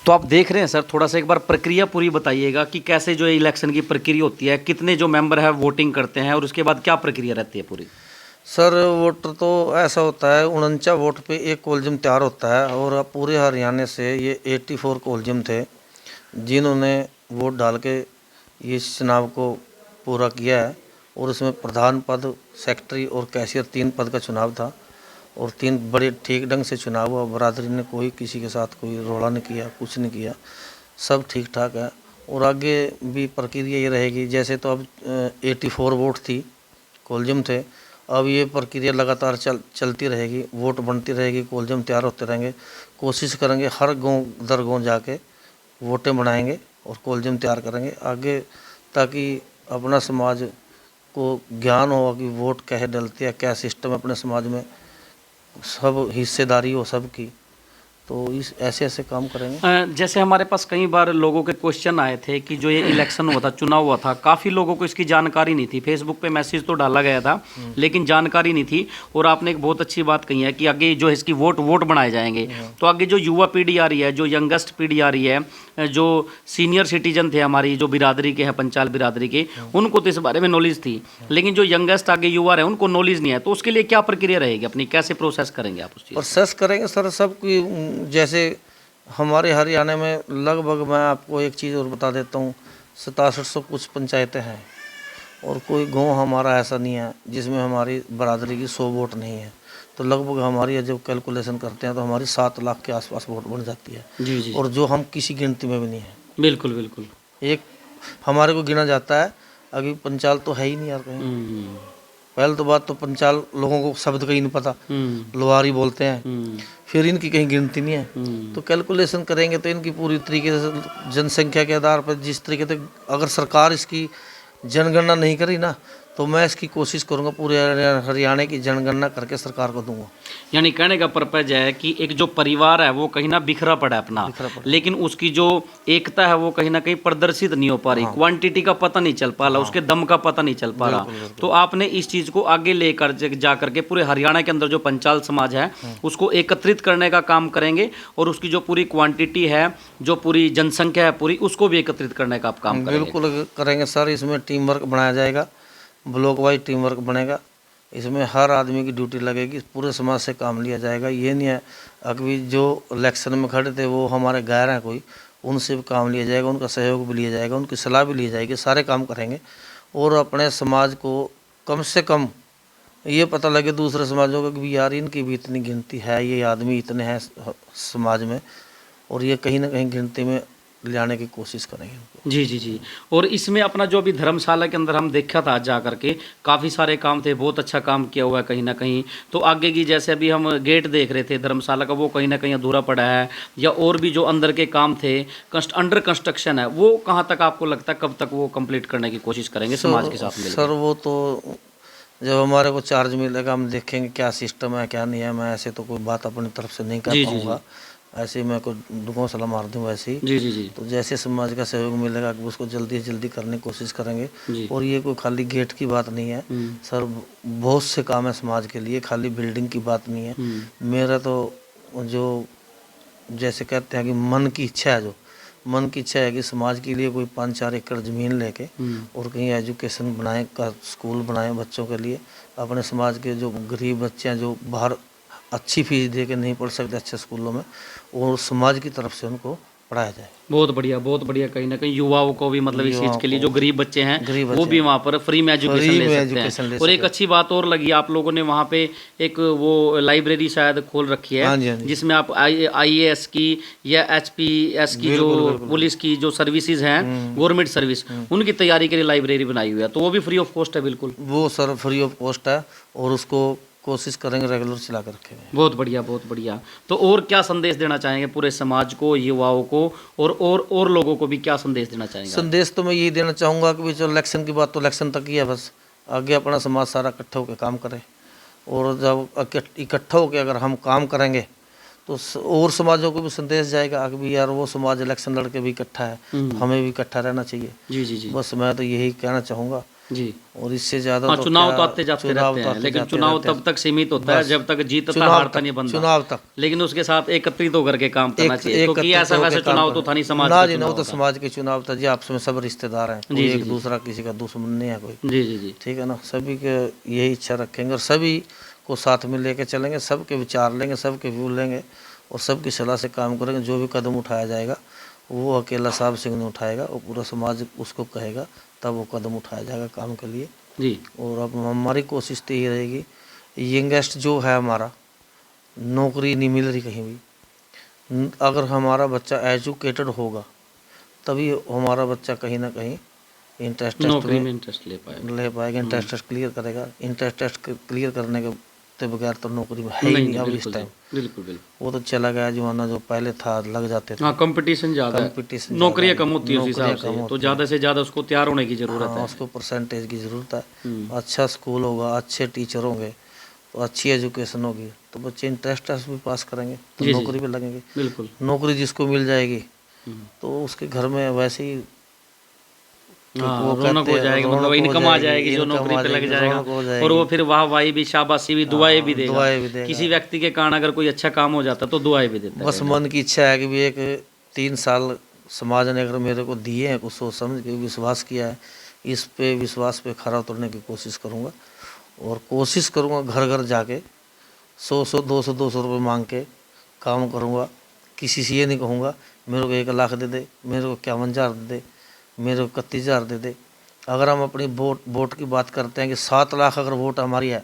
तो आप देख रहे हैं सर, थोड़ा सा एक बार प्रक्रिया पूरी बताइएगा कि कैसे जो इलेक्शन की प्रक्रिया होती है, कितने जो मेंबर है वोटिंग करते हैं और उसके बाद क्या प्रक्रिया रहती है पूरी। सर वोट तो ऐसा होता है 49 वोट पे एक कोलजम तैयार होता है और अब पूरे हरियाणा से ये 84 कोलजम थे जिन्होंने वोट डाल के ये चुनाव को पूरा किया है। और उसमें प्रधान पद, सेक्रेटरी और कैशियर 3 पद का चुनाव था और 3 बड़े ठीक ढंग से चुनाव हुआ। बरादरी ने कोई किसी के साथ कोई रोड़ा नहीं किया, कुछ नहीं किया, सब ठीक ठाक है। और आगे भी प्रक्रिया ये रहेगी, जैसे तो अब 84 वोट थी, कोलजम थे, अब ये प्रक्रिया लगातार चलती रहेगी, वोट बनती रहेगी, कोलजम तैयार होते रहेंगे। कोशिश करेंगे हर गांव दर गांव जाके वोटें बनाएंगे और कोलजम तैयार करेंगे आगे, ताकि अपना समाज को ज्ञान हो कि वोट कैसे डलती है, क्या सिस्टम है अपने समाज में, सब हिस्सेदारी हो सबकी। तो इस ऐसे ऐसे काम करेंगे। जैसे हमारे पास कई बार लोगों के क्वेश्चन आए थे कि जो ये इलेक्शन हुआ था, चुनाव हुआ था, काफ़ी लोगों को इसकी जानकारी नहीं थी। फेसबुक पे मैसेज तो डाला गया था लेकिन जानकारी नहीं थी। और आपने एक बहुत अच्छी बात कही है कि आगे जो इसकी वोट बनाए जाएंगे, तो आगे जो युवा पीढ़ी आ रही है, जो यंगेस्ट पीढ़ी आ रही है, जो सीनियर सिटीजन थे हमारी जो बिरादरी के हैं, पंचाल बिरादरी के, उनको तो इस बारे में नॉलेज थी, लेकिन जो यंगेस्ट आगे युवा है उनको नॉलेज नहीं है। तो उसके लिए क्या प्रक्रिया रहेगी अपनी, कैसे प्रोसेस करेंगे आप उस चीज़? प्रोसेस करेंगे सर सबकी। जैसे हमारे हरियाणा में लगभग, मैं आपको एक चीज़ और बता देता हूँ, 6700 कुछ पंचायतें हैं और कोई गांव हमारा ऐसा नहीं है जिसमें हमारी बरादरी की 100 वोट नहीं है। तो लगभग हमारी जब कैलकुलेशन करते हैं तो हमारी 7 लाख के आसपास वोट बन जाती है। जी जी। और जो हम किसी गिनती में भी नहीं है। बिल्कुल बिल्कुल। एक हमारे को गिना जाता है, अभी पंचाल तो है ही नहीं यार कहीं। पहले तो बात तो पंचाल लोगों को शब्द का ही नहीं पता, लोहारी बोलते हैं, फिर इनकी कहीं गिनती नहीं है। तो कैलकुलेशन करेंगे तो इनकी पूरी तरीके से जनसंख्या के आधार पर, जिस तरीके से अगर सरकार इसकी जनगणना नहीं करी ना, तो मैं इसकी कोशिश करूंगा पूरे हरियाणा की जनगणना करके सरकार को दूंगा। यानी कहने का पर्पज है कि एक जो परिवार है वो कहीं ना बिखरा पड़ा है अपना, लेकिन उसकी जो एकता है वो कहीं ना कहीं प्रदर्शित नहीं हो पा रही। क्वांटिटी का पता नहीं चल पा रहा, उसके दम का पता नहीं चल पा रहा। तो आपने इस चीज़ को आगे लेकर जा करके पूरे हरियाणा के अंदर जो पंचाल समाज है उसको एकत्रित करने का काम करेंगे और उसकी जो पूरी क्वांटिटी है, जो पूरी जनसंख्या है पूरी, उसको भी एकत्रित करने का आप काम करेंगे। बिल्कुल करेंगे सर। इसमें टीम वर्क बनाया जाएगा, ब्लॉक वाइज टीम वर्क बनेगा। इसमें हर आदमी की ड्यूटी लगेगी, पूरे समाज से काम लिया जाएगा। ये नहीं है अभी जो इलेक्शन में खड़े थे वो हमारे गैर हैं कोई, उनसे भी काम लिया जाएगा, उनका सहयोग भी लिया जाएगा, उनकी सलाह भी ली जाएगी, सारे काम करेंगे। और अपने समाज को कम से कम ये पता लगे दूसरे समाजों को कि यार इनकी भी इतनी गिनती है, ये आदमी इतने हैं समाज में, और ये कहीं ना कहीं गिनती में ले आने की कोशिश करेंगे। जी जी जी। और इसमें अपना जो अभी धर्मशाला के अंदर हम देखा था जा करके, काफ़ी सारे काम थे, बहुत अच्छा काम किया हुआ है कहीं ना कहीं। तो आगे की जैसे अभी हम गेट देख रहे थे धर्मशाला का, वो कहीं ना कहीं अधूरा पड़ा है, या और भी जो अंदर के काम थे अंडर कंस्ट्रक्शन है, वो कहाँ तक आपको लगता है कब तक वो कंप्लीट करने की कोशिश करेंगे समाज के साथ मिलकर? सर वो तो जब हमारे को चार्ज मिलेगा हम देखेंगे क्या सिस्टम है क्या नहीं है। मैं ऐसे तो कोई बात अपनी तरफ से नहीं कर पाऊँगा, ऐसे ही मैं को दुगों सलाह मार दूँ वैसे ही। जी जी जी। तो जैसे समाज का सहयोग मिलेगा उसको जल्दी से जल्दी करने की कोशिश करेंगे। और ये कोई खाली गेट की बात नहीं है सर, बहुत से काम है समाज के लिए, खाली बिल्डिंग की बात नहीं है। मेरा तो जो जैसे कहते हैं कि मन की इच्छा है, जो मन की इच्छा है कि समाज के लिए कोई 5-4 एकड़ ज़मीन लेके और कहीं एजुकेशन बनाए का स्कूल बनाए बच्चों के लिए। अपने समाज के जो गरीब बच्चे हैं जो बाहर अच्छी फीस दे के नहीं पढ़ सकते अच्छे स्कूलों में, और समाज की तरफ से उनको पढ़ाया जाए। बहुत बढ़िया, बहुत बढ़िया। कहीं ना कहीं युवाओं को भी मतलब इस चीज़ के लिए जो गरीब बच्चे हैं वो भी वहाँ पर फ्री में एजुकेशन ले सकते हैं। और एक अच्छी बात और लगी, आप लोगों ने वहाँ पे एक वो लाइब्रेरी शायद खोल रखी है जिसमें आप IAS की या HPS की जो पुलिस की जो सर्विसेज हैं, गवर्नमेंट सर्विस, उनकी तैयारी के लिए लाइब्रेरी बनाई हुई है। तो वो भी फ्री ऑफ कॉस्ट है? बिल्कुल, वो सर फ्री ऑफ कॉस्ट है और उसको कोशिश करेंगे रेगुलर चला कर रखेंगे। बहुत बढ़िया, बहुत बढ़िया। तो और क्या संदेश देना चाहेंगे पूरे समाज को, युवाओं को, और लोगों को भी क्या संदेश देना चाहेंगे? संदेश तो मैं यही देना चाहूँगा कि जो इलेक्शन की बात तो इलेक्शन तक ही है, बस आगे अपना समाज सारा इकट्ठा होकर काम करे। और जब इकट्ठा होकर अगर हम काम करेंगे तो और समाजों को भी संदेश जाएगा कि भी यार वो समाज इलेक्शन लड़के भी इकट्ठा है, हमें भी इकट्ठा रहना चाहिए। जी जी जी। बस मैं तो यही कहना चाहूँगा। जी। और इससे ज़्यादा हाँ, तो चुनाव क्या, तो आते जाते रहते हैं, लेकिन चुनाव तब तक सीमित होता है जब तक जीतता चुनाव हारता तक, नहीं बंदा। चुनाव तक लेकिन उसके साथ एकत्रित होकर के काम करना चाहिए, क्योंकि एकत्रित ऐसा होकर वैसा काम चुनाव तो करना। था नहीं, समाज ना का जी ना, वो चुनाव तो था। समाज के चुनाव था जी, आपस में सब रिश्तेदार हैं, कोई जी, जी, एक जी। दूसरा किसी का दुश्मन नहीं है कोई। जी, जी, जी। ठीक है ना, सभी के यही इच्छा रखेंगे और सभी को साथ में लेके चलेंगे, सबके विचार लेंगे, सबके व्यू लेंगे और सबकी सलाह से काम करेंगे। जो भी कदम उठाया जाएगा वो अकेला साहब सिंह नहीं उठाएगा, वो पूरा समाज उसको कहेगा, तब वो कदम उठाया जाएगा काम के लिए। जी। और अब हमारी कोशिश तो यही रहेगी, यंगेस्ट जो है हमारा, नौकरी नहीं मिल रही कहीं भी, अगर हमारा बच्चा एजुकेटेड होगा तभी हमारा बच्चा कहीं ना कहीं इंटरेस्ट टेस्ट नौकरी में में इंटरेस्ट ले पाएगा। ले पाएगा, इंटरेस्ट टेस्ट क्लियर करेगा। इंटरेस्ट टेस्ट क्लियर करने के बगैर तो नौकरी में है ही नहीं, नहीं अब इस बिल्कुल टाइम। जी, बिल्कुल, बिल्कुल। वो तो चला गया जमाना जो पहले था, लग जाते थे। हाँ, कंपटीशन ज़्यादा है, कंपटीशन नौकरियाँ कम होती है उस नौकरियाँ हिसाब कम से, तो होती ज़्यादा से ज़्यादा उसको तैयार होने की ज़रूरत हाँ, है। उसको परसेंटेज की ज़रूरत है। हम्म। अच्छा स्कूल होगा, अच्छे टीचर होंगे तो अच्छी एजुकेशन होगी तो बच्चे इंटरेस्ट टेस्ट भी पास करेंगे तो जी, जी, नौकरी पे लगेंगे। बिल्कुल। नौकरी जिसको मिल जाएगी हम्म। तो उसके घर में वैसे ही हाँ, रौनक हो जाएगी, मतलब इनकम आ जाएगी जो नौकरी पे लग जाएगा, रौनक हो और जाएगी। वो फिर वाहवाही भी, शाबाशी भी, दुआएं भी देगा। दुआएं भी देगा। किसी व्यक्ति के कारण अगर कोई अच्छा काम हो जाता तो दुआएं भी देता है। बस मन की इच्छा है कि भी एक 3 साल समाज ने अगर मेरे को दिए हैं, कुछ सोच समझ के विश्वास किया है, इस पे विश्वास पे खरा उतरने की कोशिश करूँगा और कोशिश करूँगा घर घर जाके 100 200 रुपये मांग के काम करूँगा। किसी से ये नहीं कहूँगा मेरे को 1 लाख दे दे, मेरे को 51,000 दे दे, मेरे को 31,000 दे दे। अगर हम अपनी वोट की बात करते हैं कि 7 लाख अगर वोट हमारी है,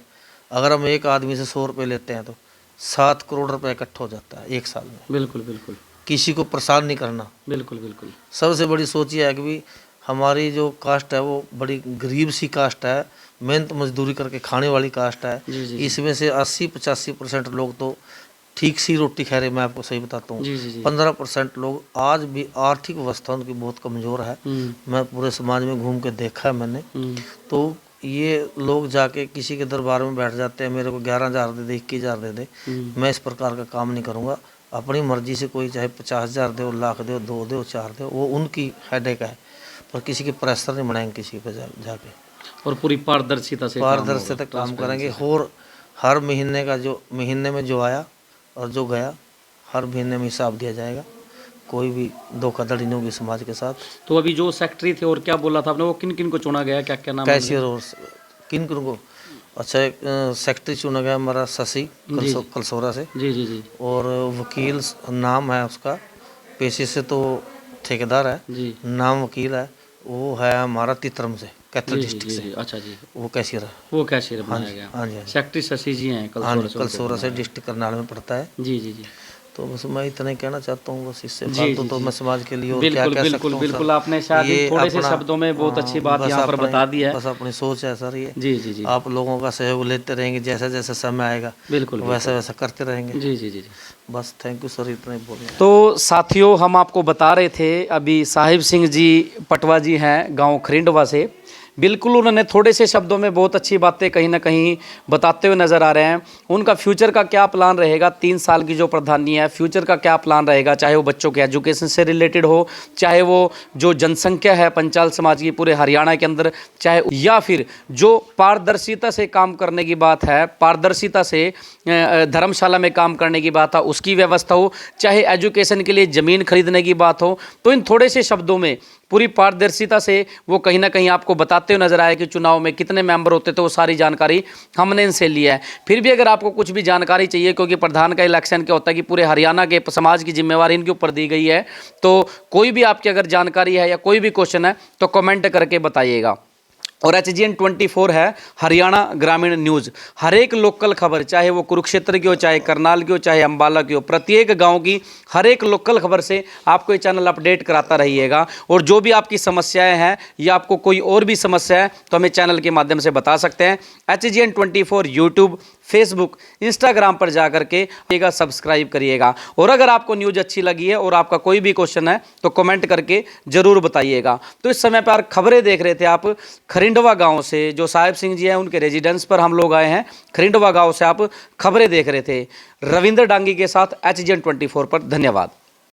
अगर हम एक आदमी से 100 रुपये लेते हैं तो 7 करोड़ रुपये इकट्ठा हो जाता है 1 साल में। बिल्कुल, बिल्कुल, किसी को परेशान नहीं करना। बिल्कुल, बिल्कुल। सबसे बड़ी सोच ये है कि भी हमारी जो कास्ट है वो बड़ी गरीब सी कास्ट है, मेहनत मजदूरी करके खाने वाली कास्ट है। जी, जी, इसमें से 80-85% लोग तो ठीक सी रोटी खा रहे, मैं आपको सही बताता हूँ। जी, जी, जी। 15% लोग आज भी आर्थिक अवस्था उनकी बहुत कमज़ोर है। मैं पूरे समाज में घूम के देखा है मैंने। तो ये लोग जाके किसी के दरबार में बैठ जाते हैं, मेरे को 11,000 दे दे, 21,000 दे दे। मैं इस प्रकार का काम नहीं करूँगा। अपनी मर्जी से कोई चाहे 50,000 दे, लाख दे, 2 दे, 4 दे, वो उनकी हेडेक है, पर किसी के प्रेशर नहीं बनाएंगे किसी पे जाके। और पूरी पारदर्शिता से काम करेंगे और हर महीने का जो महीने में जो आया और जो गया हर महीने में हिसाब दिया जाएगा। कोई भी धोखाधड़ी नहीं होगी समाज के साथ। तो अभी जो सेक्रेटरी थे और क्या बोला था आपने, वो किन किन को चुना गया, क्या क्या नाम? कैशियर और किन किन को? अच्छा, एक सेक्रेटरी चुना गया हमारा शशि कलसोरा से। जी, जी, जी। और वकील नाम है उसका, पेशे से तो ठेकेदार है जी। नाम वकील है, वो है हमारा तितरम से, कैथल जी, डिस्ट्रिक्ट जी, से। जी, अच्छा जी। वो कैशियर है। वो कैशियर बनाया गया। हाँ जी, हाँ जी। सेक्रेटरी शशि जी हैं हाँ जी, कलसोरा कलसोरा से, डिस्ट्रिक्ट करनाल में पड़ता है। जी, जी, जी। तो बस मैं इतना ही कहना चाहता हूँ, बस इससे जी, फालतू जी, तो जी। मैं समाज के लिए और क्या बिल्कुल, कह सकता बिल्कुल, हूँ बिल्कुल, सर। आपने शायद ही ये थोड़े से अपना- शब्दों में बहुत अच्छी बात बस यहाँ पर अपने- बता दी है। बस अपनी सोच है सर ये। जी, जी, जी। आप लोगों का सहयोग लेते रहेंगे, जैसा जैसा समय आएगा बिल्कुल, वैसा वैसा करते रहेंगे। जी, जी, जी, जी। बस थैंक यू सर, इतना ही बोलना है। तो साथियों, हम आपको बता रहे थे अभी साहिब सिंह जी पटवा जी हैं गांव खरिंडवा से। बिल्कुल उन्होंने थोड़े से शब्दों में बहुत अच्छी बातें कहीं ना कहीं बताते हुए नज़र आ रहे हैं। उनका फ्यूचर का क्या प्लान रहेगा, 3 साल की जो प्रधानी है, फ्यूचर का क्या प्लान रहेगा, चाहे वो बच्चों के एजुकेशन से रिलेटेड हो, चाहे वो जो जनसंख्या है पंचाल समाज की पूरे हरियाणा के अंदर, चाहे या फिर जो पारदर्शिता से काम करने की बात है, पारदर्शिता से धर्मशाला में काम करने की बात है, उसकी व्यवस्था हो, चाहे एजुकेशन के लिए ज़मीन खरीदने की बात हो। तो इन थोड़े से शब्दों में पूरी पारदर्शिता से वो कहीं ना कहीं आपको बताते हुए नजर आए कि चुनाव में कितने मेंबर होते थे, वो सारी जानकारी हमने इनसे लिया है। फिर भी अगर आपको कुछ भी जानकारी चाहिए, क्योंकि प्रधान का इलेक्शन क्या होता है कि पूरे हरियाणा के समाज की जिम्मेवारी इनके ऊपर दी गई है, तो कोई भी आपकी अगर जानकारी है या कोई भी क्वेश्चन है तो कमेंट करके बताइएगा। और HGN 24 है हरियाणा ग्रामीण न्यूज़, हर एक लोकल खबर, चाहे वो कुरुक्षेत्र की हो, चाहे करनाल की हो, चाहे अंबाला की हो, प्रत्येक गांव की हर एक लोकल खबर से आपको ये चैनल अपडेट कराता रहिएगा। और जो भी आपकी समस्याएं हैं या आपको कोई और भी समस्या है तो हमें चैनल के माध्यम से बता सकते हैं। HGN 24 यूट्यूब, फेसबुक, इंस्टाग्राम पर जा करके सब्सक्राइब करिएगा। और अगर आपको न्यूज़ अच्छी लगी है और आपका कोई भी क्वेश्चन है तो कमेंट करके ज़रूर बताइएगा। तो इस समय पर खबरें देख रहे थे आप खरिंडवा गांव से, जो साहिब सिंह जी हैं उनके रेजिडेंस पर हम लोग आए हैं। खरिंडवा गांव से आप खबरें देख रहे थे रविंद्र डांगी के साथ HGN 24 पर। धन्यवाद।